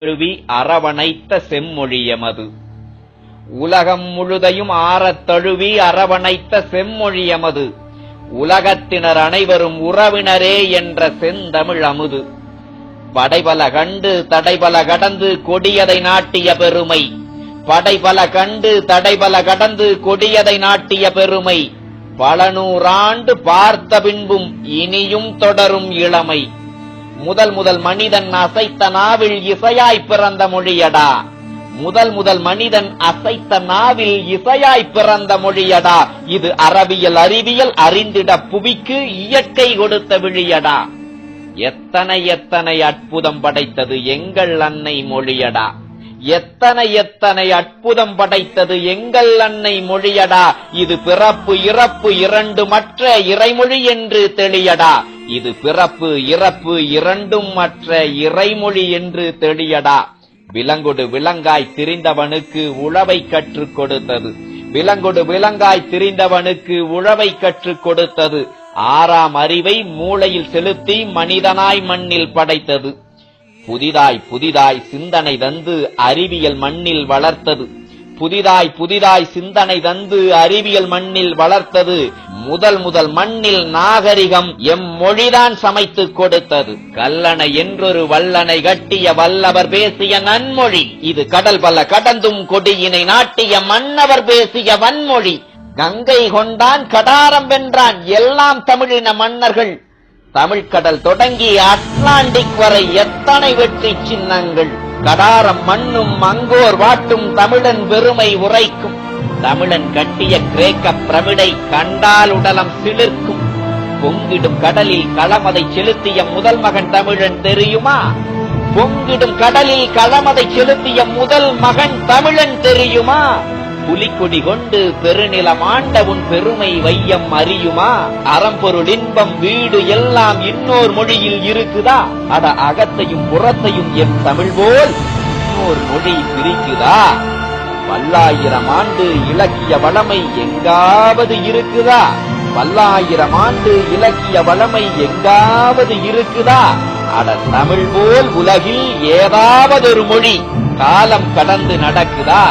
தழுவி அரவணைத்த செம்மொழியமது. உலகம் முழுதையும் ஆறத் தழுவி அரவணைத்த செம்மொழியமது. உலகத்தினர் அனைவரும் உறவினரே என்ற செந்தமிழ் அமுது. படைபல கண்டு தடைபல கடந்து கொடியதை நாட்டிய பெருமை. படைபல கண்டு தடைபல கடந்து கொடியதை நாட்டிய பெருமை. பல நூறாண்டு பார்த்த பின்பும் இனியும் தொடரும் இளமை. முதல் மனிதன் அசைத்த நாவில் இசையாய் பிறந்த மொழியடா. முதல் மனிதன் அசைத்த நாவில் இசையாய் பிறந்த மொழியடா. இது அறிவியல் அறிந்திட புவிக்கு இயற்கை கொடுத்த விழியடா. எத்தனை அற்புதம் படைத்தது எங்கள் அன்னை மொழியடா. எத்தனை அற்புதம் படைத்தது எங்கள் அன்னை மொழியடா. இது பிறப்பு இறப்பு இரண்டும் மற்ற இறைமொழி என்று தெளியடா. இது பிறப்பு இறப்பு இரண்டும் மற்ற இறைமொழி என்று தெளியடா. விலங்கொடு விலங்காய் திரிந்தவனுக்கு உழவை கற்றுக் கொடுத்தது. விலங்கொடு விலங்காய் திரிந்தவனுக்கு உழவை கற்றுக் கொடுத்தது. ஆறாம் அறிவை மூளையில் செலுத்தி மனிதனாய் மண்ணில் படைத்தது. புதிதாய் சிந்தனை தந்து அறிவியல் மண்ணில் வளர்த்தது. புதிதாய் சிந்தனை தந்து அறிவியல் மண்ணில் வளர்த்தது. முதல் மண்ணில் நாகரிகம் எம் மொழிதான் சமைத்துக் கொடுத்தது. கல்லணை என்றொரு வல்லனை கட்டிய வல்லவர் பேசிய நன்மொழி. இது கடல் பல கடந்தும் கொடியினை நாட்டிய மன்னவர் பேசிய வன்மொழி. கங்கை கொண்டான் கடாரம் வென்றான் எல்லாம் தமிழின மன்னர்கள். தமிழ்கடல் தொடங்கி அட்லாண்டிக் வரை எத்தனை வெற்றி சின்னங்கள். கடாரம் மண்ணும் மங்கோர் வாட்டும் தமிழன் பெருமை உரைக்கும். தமிழன் கட்டிய கிரேக்க பிரமிடை கண்டால் உடலம் சிலிர்க்கும். பொங்கிடும் கடலில் களமதை செலுத்திய முதல் மகன் தமிழன் தெரியுமா? பொங்கிடும் கடலில் களமதை செலுத்திய முதல் மகன் தமிழன் தெரியுமா? புலிக்கொடி கொண்டு பெருநிலம் ஆண்ட உன் பெருமை வையம் அறியுமா? அறம்பொருள் இன்பம் வீடு எல்லாம் இன்னொரு மொழியில் இருக்குதா? அட அகத்தையும் புறத்தையும் என் தமிழ் போல் இன்னொரு மொழி பிரிக்குதா? பல்லாயிரம் ஆண்டு இலக்கிய வளமை எங்காவது இருக்குதா? பல்லாயிரம் ஆண்டு இலக்கிய வளமை எங்காவது இருக்குதா? அட தமிழ் போல் உலகில் ஏதாவது ஒரு மொழி காலம் கடந்து நடக்குதா?